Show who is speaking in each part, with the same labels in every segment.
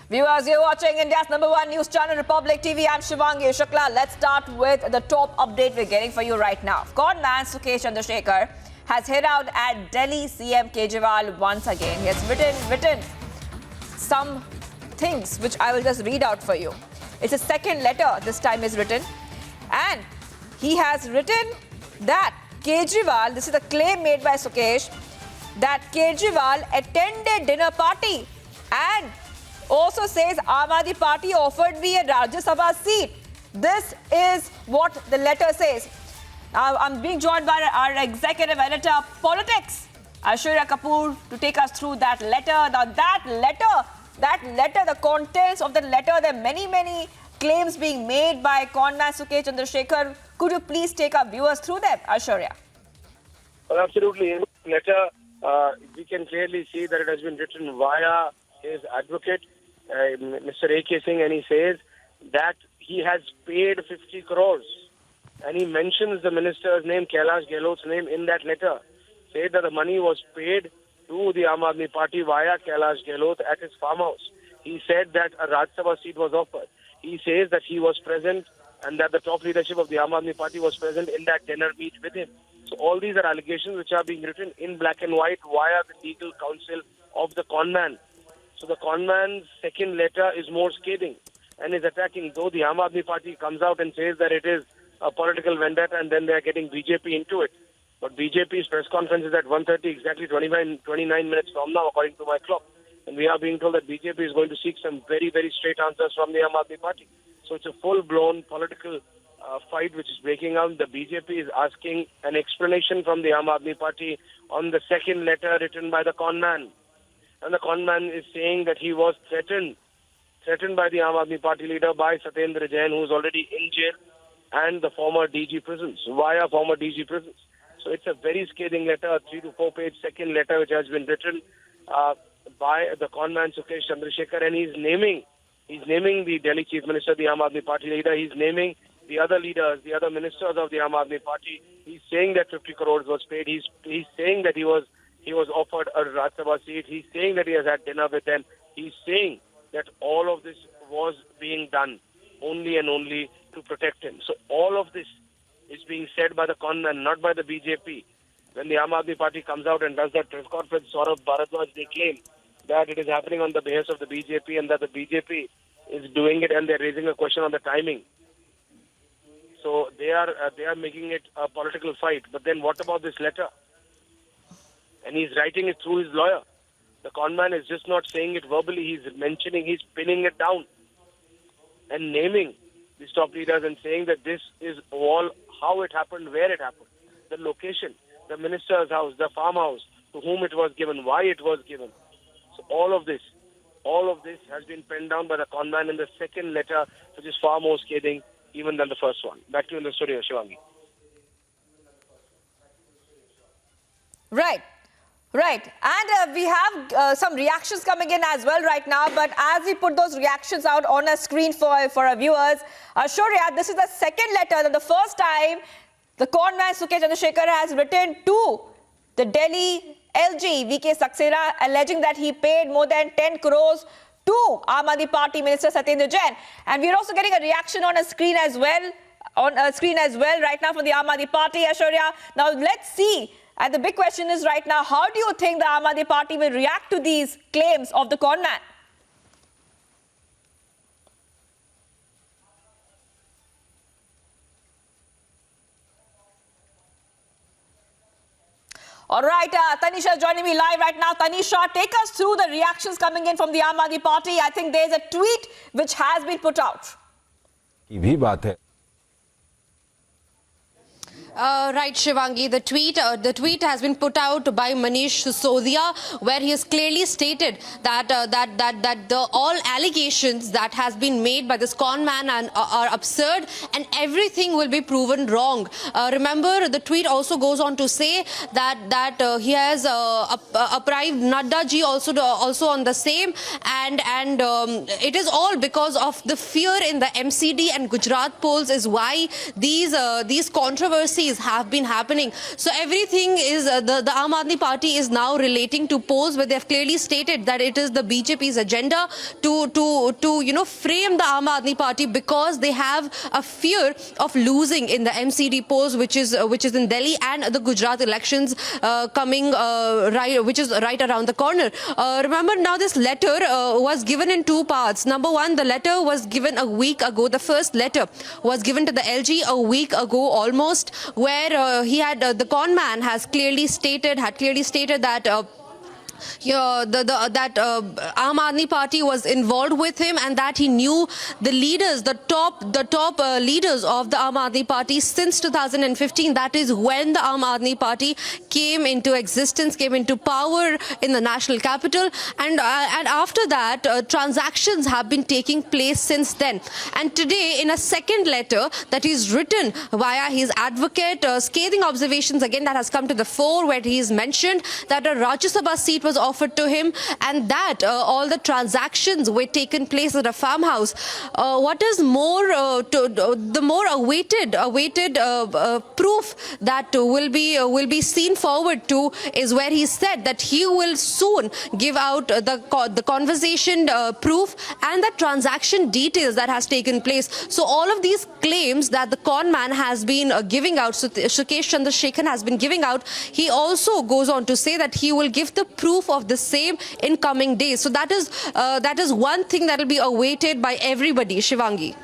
Speaker 1: Viewers, you're watching India's #1 news channel, Republic TV. I'm Shivangi Shukla. Let's start with the top update we're getting for you right now. Conman Sukesh Chandrasekhar has hit out at Delhi CM Kejriwal once again. He has written some things which I will just read out for you. It's a second letter this time is written. And he has written that Kejriwal, this is a claim made by Sukesh, that Kejriwal attended dinner party and also says Aam Aadmi Party offered me a Rajya Sabha seat. This is what the letter says. Now, I'm being joined by our executive editor, Politics, Aishwarya Kapoor, to take us through that letter. Now, that letter, the contents of the letter, there are many claims being made by Conman Sukesh Chandrasekhar. Could you please take our viewers through them, Aishwarya?
Speaker 2: Well, absolutely. In the letter, we can clearly see that it has been written via his advocate, Mr. A.K. Singh, and he says that he has paid 50 crores. And he mentions the minister's name, Kailash Gehlot's name, in that letter. Say that the money was paid to the Aam Aadmi Party via Kailash Gehlot at his farmhouse. He said that a Rajya Sabha seat was offered. He says that he was present and that the top leadership of the Aam Aadmi Party was present in that dinner meet with him. So all these are allegations which are being written in black and white via the legal counsel of the conman. So the conman's second letter is more scathing and is attacking, though the Aam Aadmi Party comes out and says that it is a political vendetta and then they are getting BJP into it. But BJP's press conference is at 1:30, exactly 29 minutes from now, according to my clock. And we are being told that BJP is going to seek some very straight answers from the Aam Aadmi Party. So it's a full-blown political fight which is breaking out. The BJP is asking an explanation from the Aam Aadmi Party on the second letter written by the conman. And the conman is saying that he was threatened by the Aam Aadmi Party leader, by Satyendra Jain, who is already in jail, and the former DG prisons, via former DG prisons. So it's a very scathing letter, a 3 to 4 page second letter which has been written by the conman Sukesh Chandrasekhar, and he's naming the Delhi Chief Minister, the Aam Aadmi Party leader. He's naming the other leaders, the other ministers of the Aam Aadmi Party. He's saying that 50 crores was paid. He's saying that he was offered a Rajya Sabha seat. He's saying that he has had dinner with them. He's saying that all of this was being done only and only to protect him. So all of this is being said by the conman, not by the BJP. When the Aam Aadmi Party comes out and does that press conference, Saurabh Bharadwaj, they claim that it is happening on the behest of the BJP and that the BJP is doing it, and they're raising a question on the timing. So they are making it a political fight. But then what about this letter? And he's writing it through his lawyer. The conman is just not saying it verbally. He's pinning it down and naming these top leaders and saying that this is all how it happened, where it happened, the location, the minister's house, the farmhouse, to whom it was given, why it was given. So all of this has been penned down by the conman in the second letter, which is far more scathing even than the first one. Back to you in the studio, Shivangi.
Speaker 1: Right. And we have some reactions coming in as well right now. But as we put those reactions out on a screen for our viewers, Aishwarya, this is the second letter that the first time the conman Sukesh Chandrasekhar has written to the Delhi LG, VK Saxena, alleging that he paid more than 10 crores to Aam Aadmi Party Minister Satyendra Jain. And we're also getting a reaction on a screen as well, right now from the Aam Aadmi Party, Aishwarya. Now let's see. And the big question is right now, how do you think the Aam Aadmi Party will react to these claims of the conman? All right, Tanisha joining me live right now. Tanisha, take us through the reactions coming in from the Aam Aadmi Party. I think there's a tweet which has been put out.
Speaker 3: की भी बात है.
Speaker 4: Right, Shivangi. The tweet has been put out by Manish Sisodia, where he has clearly stated that the all allegations that has been made by this con man are absurd, and everything will be proven wrong. Remember, the tweet also goes on to say that he has apprised Nadda ji also on the same, and it is all because of the fear in the MCD and Gujarat polls is why these controversies rallies have been happening. So everything is, the Aam Aadmi Party is now relating to polls where they have clearly stated that it is the BJP's agenda to frame the Aam Aadmi Party because they have a fear of losing in the MCD polls, which is in Delhi, and the Gujarat elections coming which is right around the corner. Remember now, this letter was given in two parts. Number one, the letter was given a week ago. The first letter was given to the LG a week ago almost, where he had the con man had clearly stated that that Aam Aadmi Party was involved with him, and that he knew the leaders, the top leaders of the Aam Aadmi Party since 2015. That is when the Aam Aadmi Party came into existence, came into power in the national capital, and after that transactions have been taking place since then. And today, in a second letter that is written via his advocate, scathing observations again that has come to the fore, where he is mentioned that a Rajya Sabha seat was offered to him, and that all the transactions were taken place at a farmhouse. What is more, the more awaited proof that will be seen forward to is where he said that he will soon give out the conversation proof and the transaction details that has taken place. So all of these claims that the con man has been giving out, Sukesh Chandrasekhar has been giving out, he also goes on to say that he will give the proof of the same in coming days. So that is one thing that will be awaited by everybody, Shivangi.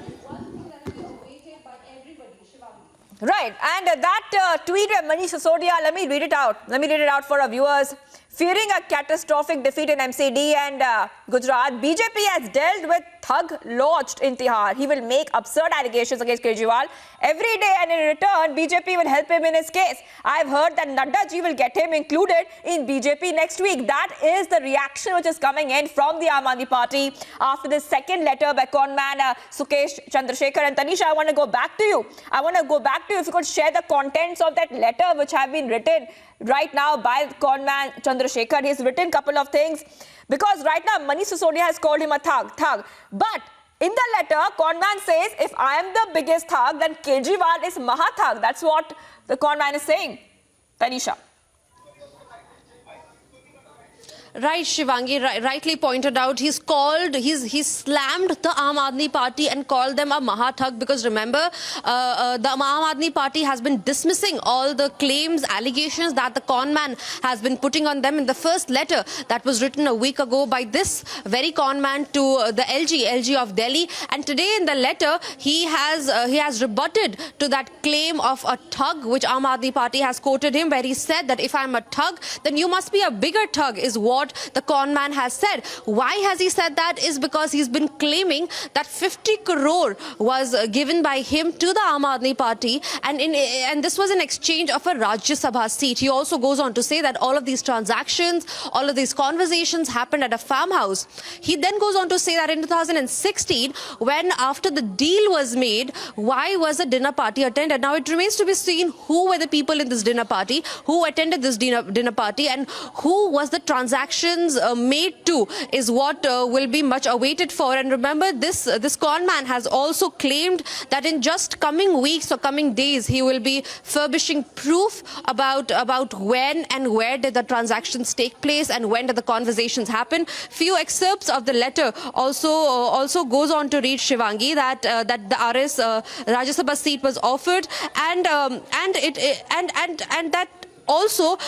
Speaker 1: Right, and that tweet by Manish Sisodia, let me read it out for our viewers. Fearing a catastrophic defeat in MCD and Gujarat, BJP has dealt with thug lodged in Tihar. He will make absurd allegations against Kejriwal every day, and in return, BJP will help him in his case. I've heard that Nadda ji will get him included in BJP next week. That is the reaction which is coming in from the Aam Aadmi Party after this second letter by conman Sukesh Chandrasekhar. And Tanisha, I want to go back to you. If you could share the contents of that letter which have been written right now by conman Chandrasekhar. He's written a couple of things because right now Manish Sisodia has called him a thug. But in the letter, conman says, if I am the biggest thug, then Kejriwal is Mahathug. That's what the conman is saying. Tanisha.
Speaker 4: Right, Shivangi, rightly pointed out, he's slammed the Aam Aadmi Party and called them a Mahathug, because remember, the Aam Aadmi Party has been dismissing all the claims, allegations that the con man has been putting on them in the first letter that was written a week ago by this very con man to the LG of Delhi. And today in the letter, he has rebutted to that claim of a thug, which Aam Aadmi Party has quoted him, where he said that if I'm a thug, then you must be a bigger thug, is what the con man has said. Why has he said that? Is because he's been claiming that 50 crore was given by him to the Aam Aadmi Party, and this was in exchange of a Rajya Sabha seat. He also goes on to say that all of these transactions, all of these conversations happened at a farmhouse. He then goes on to say that in 2016, when after the deal was made, why was a dinner party attended? Now it remains to be seen who were the people in this dinner party, who attended this dinner party, and who was the transactions made to, is what will be much awaited for. And remember, this con man has also claimed that in just coming weeks or coming days, he will be furbishing proof about when and where did the transactions take place and when did the conversations happen. Few excerpts of the letter also goes on to read, Shivangi, that the RS Rajya Sabha seat was offered, and that also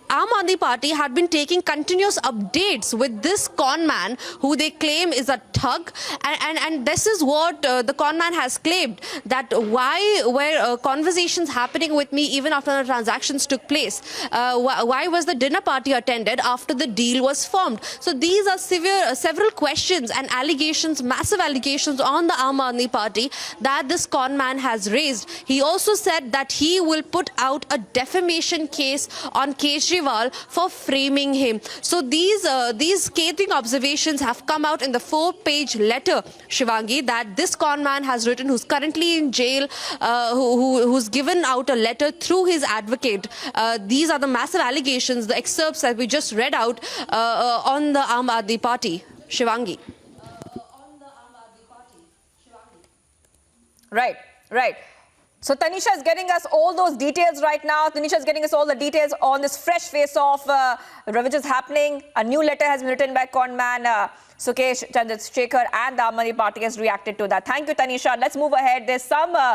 Speaker 4: Aam Aadmi Party had been taking continuous updates with this con man, who they claim is a thug, and this is what the con man has claimed, that why were conversations happening with me even after the transactions took place? Why was the dinner party attended after the deal was formed? So these are several questions and allegations, massive allegations on the Aam Aadmi Party that this con man has raised. He also said that he will put out a defamation case on Kejriwal for framing him. So these scathing observations have come out in the 4-page letter, Shivangi, that this con man has written, who's currently in jail, who's given out a letter through his advocate. These are the massive allegations, the excerpts that we just read out on the Aam Aadmi Party, Shivangi.
Speaker 1: Right. So Tanisha is getting us all those details right now. Tanisha is getting us all the details on this fresh face-off which is happening. A new letter has been written by conman Sukesh, Chandrasekhar and the Aam Aadmi Party has reacted to that. Thank you, Tanisha. Let's move ahead. There's some